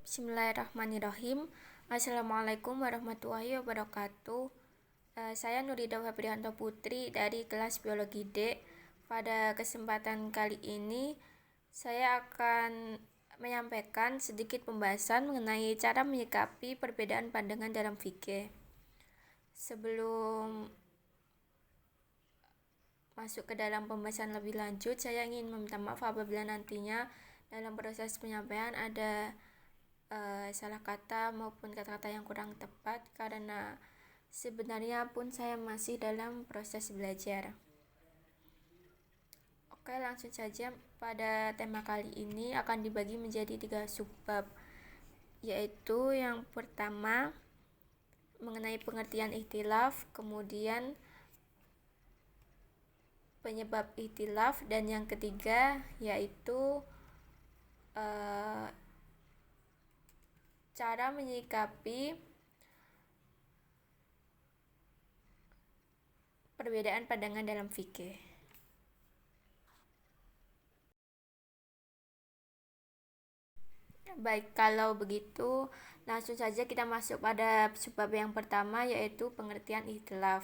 Bismillahirrahmanirrahim. Assalamualaikum warahmatullahi wabarakatuh. Saya Nurida Fabrianto Putri dari kelas Biologi D. Pada kesempatan kali ini, saya akan menyampaikan sedikit pembahasan mengenai cara menyikapi perbedaan pandangan dalam fikih. Sebelum masuk ke dalam pembahasan lebih lanjut, saya ingin meminta maaf apabila nantinya dalam proses penyampaian ada salah kata maupun kata-kata yang kurang tepat, karena sebenarnya pun saya masih dalam proses belajar. Oke, langsung saja. Pada tema kali ini akan dibagi menjadi 3 subbab, yaitu yang pertama mengenai pengertian ikhtilaf, kemudian penyebab ikhtilaf, dan yang ketiga yaitu cara menyikapi perbedaan pandangan dalam fikih. Baik, kalau begitu langsung saja kita masuk pada subbab yang pertama, yaitu pengertian ikhtilaf.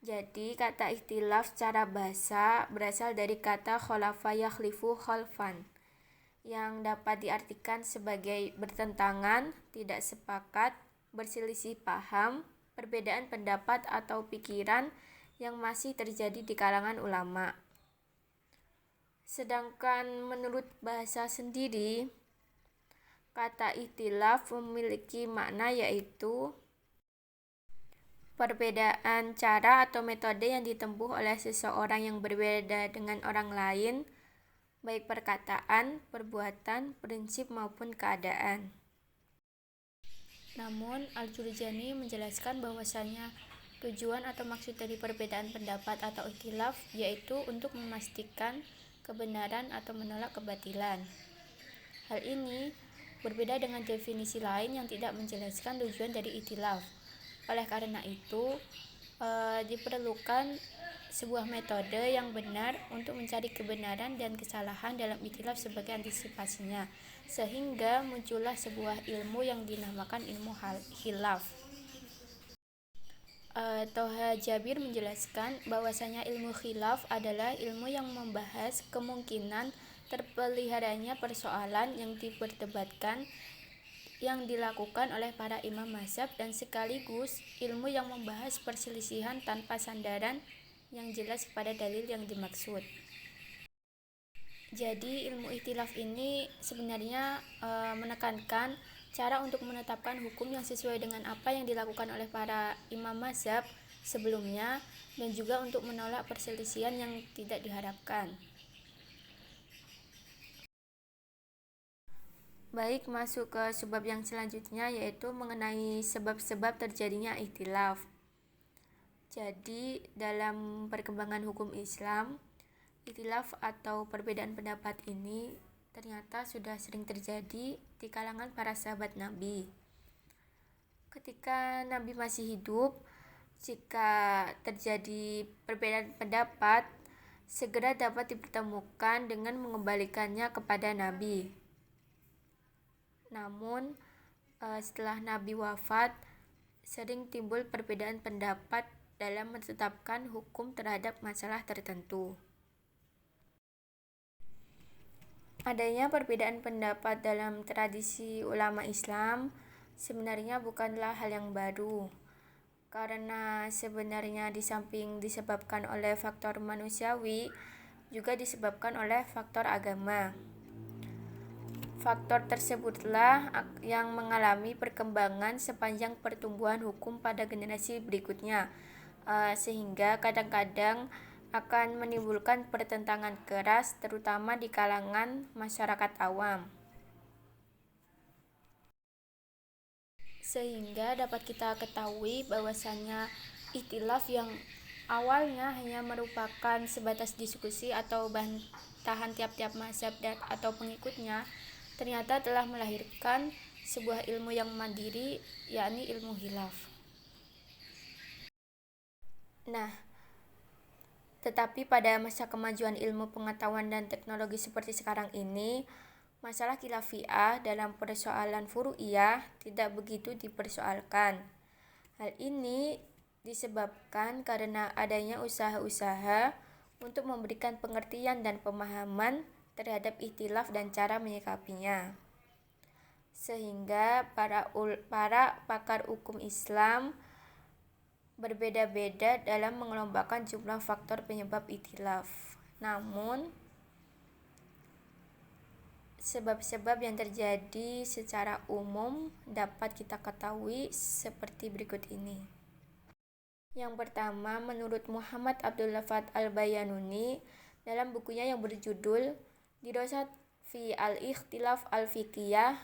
Jadi kata ikhtilaf secara bahasa berasal dari kata khalafa yakhlifu khalfan, yang dapat diartikan sebagai bertentangan, tidak sepakat, berselisih paham, perbedaan pendapat atau pikiran yang masih terjadi di kalangan ulama. Sedangkan menurut bahasa sendiri, kata ikhtilaf memiliki makna yaitu perbedaan cara atau metode yang ditempuh oleh seseorang yang berbeda dengan orang lain, baik perkataan, perbuatan, prinsip maupun keadaan. Namun, Al-Jurjani menjelaskan bahwasanya tujuan atau maksud dari perbedaan pendapat atau ikhtilaf yaitu untuk memastikan kebenaran atau menolak kebatilan. Hal ini berbeda dengan definisi lain yang tidak menjelaskan tujuan dari ikhtilaf. Oleh karena itu, diperlukan sebuah metode yang benar untuk mencari kebenaran dan kesalahan dalam ikhtilaf sebagai antisipasinya, sehingga muncullah sebuah ilmu yang dinamakan ilmu khilaf. Toha Jabir menjelaskan bahwasanya ilmu khilaf adalah ilmu yang membahas kemungkinan terpeliharanya persoalan yang diperdebatkan yang dilakukan oleh para imam mazhab, dan sekaligus ilmu yang membahas perselisihan tanpa sandaran yang jelas pada dalil yang dimaksud. Jadi ilmu ikhtilaf ini sebenarnya menekankan cara untuk menetapkan hukum yang sesuai dengan apa yang dilakukan oleh para imam mazhab sebelumnya, dan juga untuk menolak perselisihan yang tidak diharapkan. Baik, masuk ke sebab yang selanjutnya, yaitu mengenai sebab-sebab terjadinya ikhtilaf. Jadi dalam perkembangan hukum Islam, ikhtilaf atau perbedaan pendapat ini ternyata sudah sering terjadi di kalangan para sahabat Nabi. Ketika Nabi masih hidup, jika terjadi perbedaan pendapat, segera dapat dipertemukan dengan mengembalikannya kepada Nabi. Namun setelah Nabi wafat, sering timbul perbedaan pendapat dalam menetapkan hukum terhadap masalah tertentu. Adanya perbedaan pendapat dalam tradisi ulama Islam sebenarnya bukanlah hal yang baru, karena sebenarnya di samping disebabkan oleh faktor manusiawi, juga disebabkan oleh faktor agama. Faktor tersebutlah yang mengalami perkembangan sepanjang pertumbuhan hukum pada generasi berikutnya, sehingga kadang-kadang akan menimbulkan pertentangan keras, terutama di kalangan masyarakat awam. Sehingga dapat kita ketahui bahwasannya ikhtilaf yang awalnya hanya merupakan sebatas diskusi atau bantahan tiap-tiap mazhab atau pengikutnya, ternyata telah melahirkan sebuah ilmu yang mandiri, yakni ilmu khilaf. Nah, tetapi pada masa kemajuan ilmu pengetahuan dan teknologi seperti sekarang ini, Masalah khilafiyah dalam persoalan furu'iyah tidak begitu dipersoalkan. Hal ini disebabkan karena adanya usaha-usaha untuk memberikan pengertian dan pemahaman terhadap ikhtilaf dan cara menyikapinya. Sehingga para pakar hukum Islam berbeda-beda dalam mengelompokkan jumlah faktor penyebab ikhtilaf. Namun, sebab-sebab yang terjadi secara umum dapat kita ketahui seperti berikut ini. Yang pertama, menurut Muhammad Abdul Lafadz Al-Bayanuni dalam bukunya yang berjudul Dirasat fi al-Ikhtilaf al-Fiqhiyah,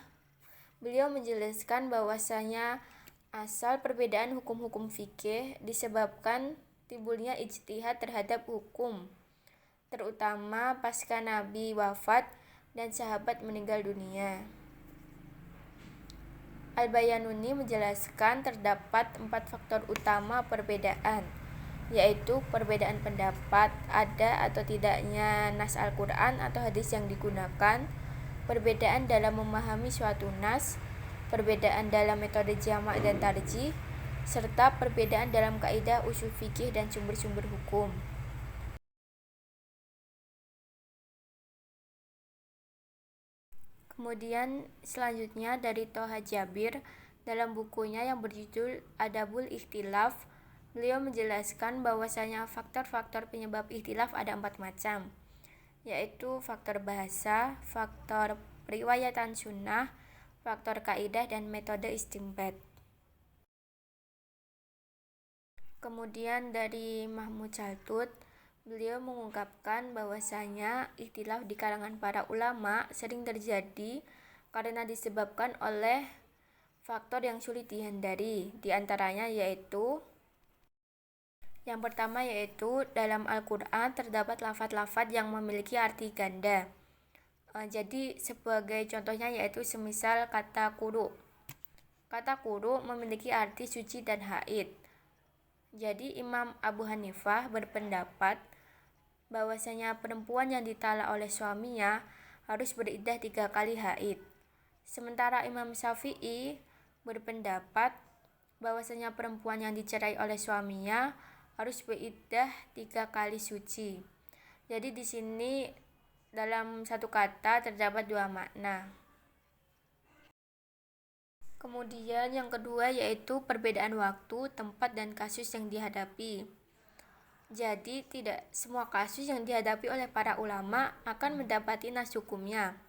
beliau menjelaskan bahwasanya asal perbedaan hukum-hukum fikih disebabkan timbulnya ijtihad terhadap hukum, terutama pasca Nabi wafat dan sahabat meninggal dunia. Al-Bayanuni menjelaskan terdapat 4 faktor utama perbedaan, yaitu perbedaan pendapat, ada atau tidaknya nas Al-Quran atau hadis yang digunakan, perbedaan dalam memahami suatu nas, perbedaan dalam metode jamak dan tarjih, serta perbedaan dalam kaidah usul fikih dan sumber-sumber hukum. Kemudian selanjutnya dari Toha Jabir dalam bukunya yang berjudul Adabul Ikhtilaf, beliau menjelaskan bahwasanya faktor-faktor penyebab ikhtilaf ada 4 macam, yaitu faktor bahasa, faktor riwayatan sunnah, faktor kaidah, dan metode istinbat. Kemudian dari Mahmud Chaltut, beliau mengungkapkan bahwasanya ikhtilaf di kalangan para ulama sering terjadi karena disebabkan oleh faktor yang sulit dihindari. Di antaranya yaitu yang pertama yaitu dalam Al-Quran terdapat lafaz-lafaz yang memiliki arti ganda. Jadi sebagai contohnya yaitu semisal kata kudu. Kata kudu memiliki arti suci dan haid. Jadi Imam Abu Hanifah berpendapat bahwasanya perempuan yang ditalak oleh suaminya harus beriddah 3 kali haid. Sementara Imam Syafi'i berpendapat bahwasanya perempuan yang dicerai oleh suaminya harus beriddah 3 kali suci. Jadi di sini dalam satu kata terdapat 2 makna. Kemudian yang kedua yaitu perbedaan waktu, tempat, dan kasus yang dihadapi. Jadi tidak semua kasus yang dihadapi oleh para ulama akan mendapati nas hukumnya,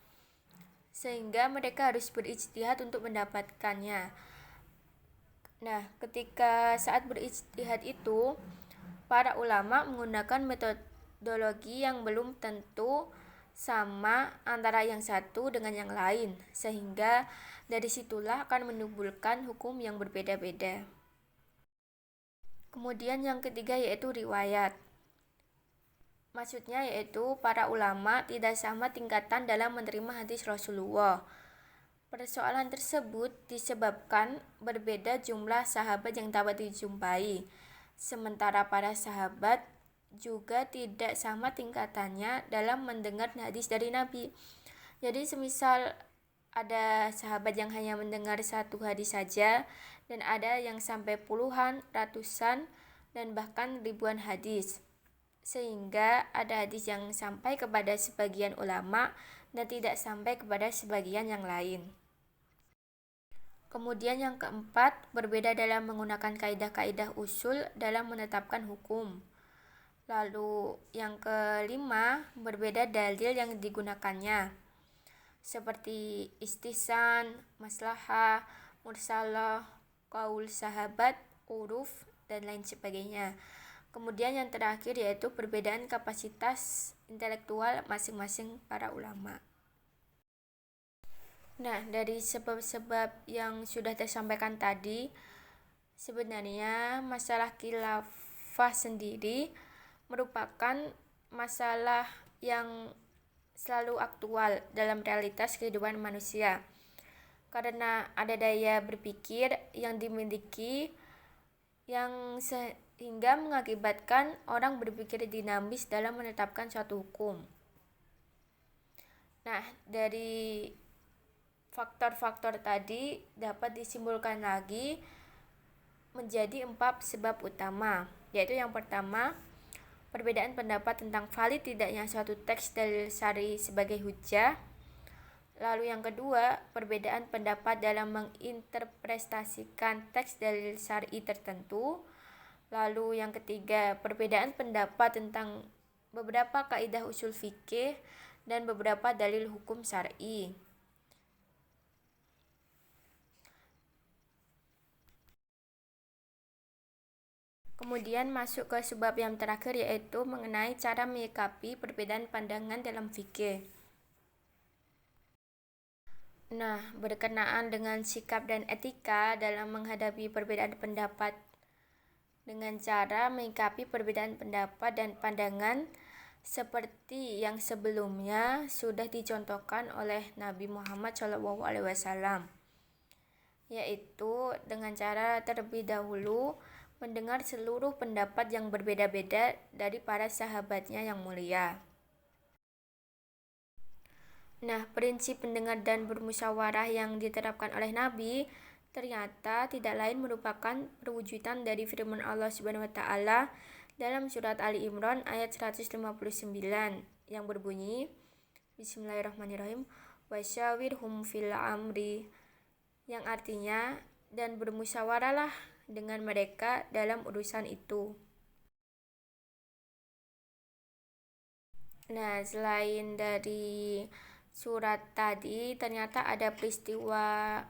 sehingga mereka harus berijtihad untuk mendapatkannya. Nah, ketika saat berijtihad itu, para ulama menggunakan metodologi yang belum tentu sama antara yang satu dengan yang lain, sehingga dari situlah akan menimbulkan hukum yang berbeda-beda. Kemudian yang ketiga yaitu riwayat. Maksudnya yaitu para ulama tidak sama tingkatan dalam menerima hadis Rasulullah. Persoalan tersebut disebabkan berbeda jumlah sahabat yang dapat dijumpai. Sementara para sahabat juga tidak sama tingkatannya dalam mendengar hadis dari Nabi. Jadi semisal ada sahabat yang hanya mendengar 1 hadis saja, dan ada yang sampai puluhan, ratusan, dan bahkan ribuan hadis. Sehingga ada hadis yang sampai kepada sebagian ulama dan tidak sampai kepada sebagian yang lain. Kemudian yang keempat, berbeda dalam menggunakan kaidah-kaidah usul dalam menetapkan hukum. Lalu yang kelima, berbeda dalil yang digunakannya, seperti istihsan, maslahah, mursalah, qaul sahabat, uruf, dan lain sebagainya. Kemudian yang terakhir yaitu perbedaan kapasitas intelektual masing-masing para ulama. Nah, dari sebab-sebab yang sudah tersampaikan tadi, sebenarnya masalah khilafah sendiri merupakan masalah yang selalu aktual dalam realitas kehidupan manusia, karena ada daya berpikir yang dimiliki yang sehingga mengakibatkan orang berpikir dinamis dalam menetapkan suatu hukum. Nah, dari faktor-faktor tadi dapat disimpulkan lagi menjadi 4 sebab utama, yaitu yang pertama, perbedaan pendapat tentang valid tidaknya suatu teks dalil syar'i sebagai hujjah. Lalu yang kedua, perbedaan pendapat dalam menginterpretasikan teks dalil syar'i tertentu. Lalu yang ketiga, perbedaan pendapat tentang beberapa kaidah usul fikih dan beberapa dalil hukum syar'i. Kemudian masuk ke sebab yang terakhir, yaitu mengenai cara menyikapi perbedaan pandangan dalam fikih. Nah, berkenaan dengan sikap dan etika dalam menghadapi perbedaan pendapat dengan cara menyikapi perbedaan pendapat dan pandangan seperti yang sebelumnya sudah dicontohkan oleh Nabi Muhammad SAW, yaitu dengan cara terlebih dahulu mendengar seluruh pendapat yang berbeda-beda dari para sahabatnya yang mulia. Nah, prinsip mendengar dan bermusyawarah yang diterapkan oleh Nabi ternyata tidak lain merupakan perwujudan dari firman Allah Subhanahu wa taala dalam surat Ali Imran ayat 159 yang berbunyi, Bismillahirrahmanirrahim, wasyawirhum fil amri, yang artinya, dan bermusyawarahlah dengan mereka dalam urusan itu. Nah, selain dari surat tadi, ternyata ada peristiwa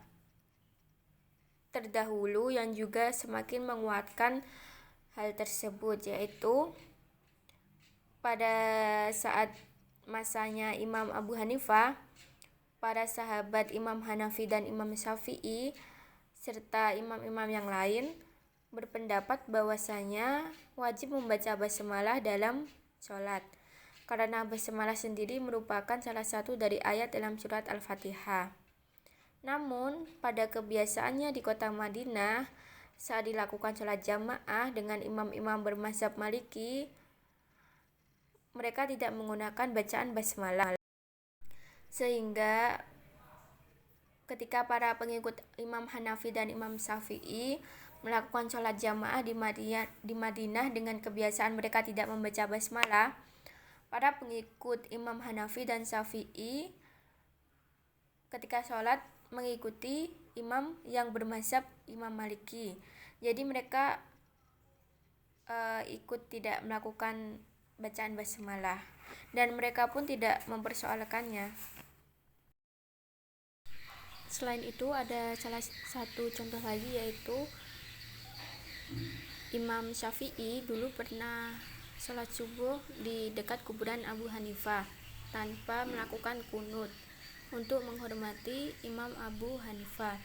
terdahulu yang juga semakin menguatkan hal tersebut, yaitu pada saat masanya Imam Abu Hanifah, para sahabat Imam Hanafi dan Imam Syafi'i serta imam-imam yang lain berpendapat bahwasanya wajib membaca basmalah dalam sholat, karena basmalah sendiri merupakan salah satu dari ayat dalam surat Al-Fatihah. Namun, pada kebiasaannya di kota Madinah, saat dilakukan sholat jamaah dengan imam-imam bermazhab Maliki, mereka tidak menggunakan bacaan basmalah. Sehingga ketika para pengikut Imam Hanafi dan Imam Syafi'i melakukan sholat jamaah di Madinah dengan kebiasaan mereka tidak membaca basmalah, para pengikut Imam Hanafi dan Syafi'i ketika sholat mengikuti imam yang bermazhab Imam Maliki. Jadi mereka ikut tidak melakukan bacaan basmalah dan mereka pun tidak mempersoalkannya. Selain itu ada salah satu contoh lagi, yaitu Imam Syafi'i dulu pernah sholat subuh di dekat kuburan Abu Hanifah tanpa melakukan kunut untuk menghormati Imam Abu Hanifah.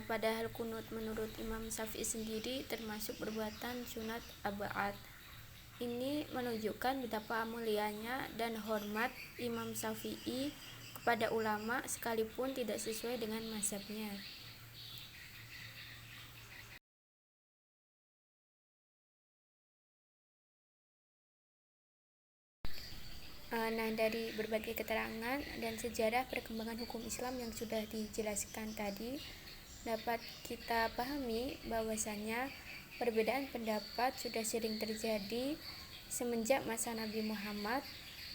Padahal kunut menurut Imam Syafi'i sendiri termasuk perbuatan sunat ab'ad. Ini menunjukkan betapa mulianya dan hormat Imam Syafi'i kepada ulama sekalipun tidak sesuai dengan mazhabnya. Nah, dari berbagai keterangan dan sejarah perkembangan hukum Islam yang sudah dijelaskan tadi, dapat kita pahami bahwasannya perbedaan pendapat sudah sering terjadi semenjak masa Nabi Muhammad,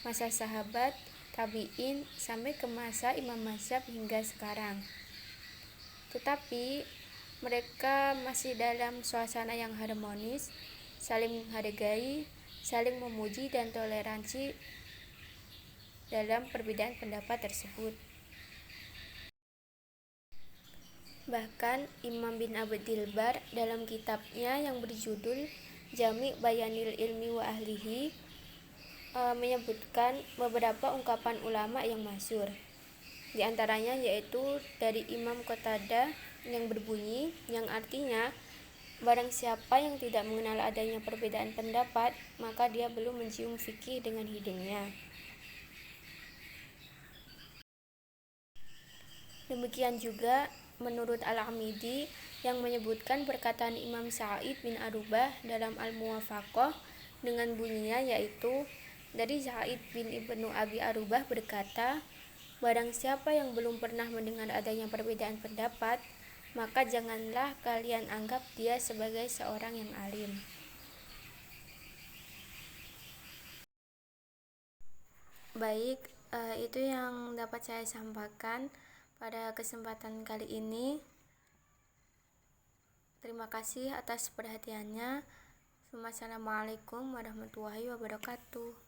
masa sahabat, tabi'in, sampai ke masa imam mazhab hingga sekarang. Tetapi mereka masih dalam suasana yang harmonis, saling menghargai, saling memuji dan toleransi dalam perbedaan pendapat tersebut. Bahkan Imam bin Abdul Bar dalam kitabnya yang berjudul Jami' Bayanil Ilmi wa Ahlihi menyebutkan beberapa ungkapan ulama yang masyhur. Di antaranya yaitu dari Imam Qatadah yang berbunyi, yang artinya, barang siapa yang tidak mengenal adanya perbedaan pendapat, maka dia belum mencium fikih dengan hidungnya. Demikian juga menurut Al-Amidi yang menyebutkan perkataan Imam Sa'id bin Arubah dalam Al-Muwafaqah dengan bunyinya, yaitu Dari Sa'id bin Ibnu Abi Arubah berkata, barang siapa yang belum pernah mendengar adanya perbedaan pendapat, maka janganlah kalian anggap dia sebagai seorang yang alim. Baik, itu yang dapat saya sampaikan pada kesempatan kali ini. Terima kasih atas perhatiannya. Wassalamualaikum warahmatullahi wabarakatuh.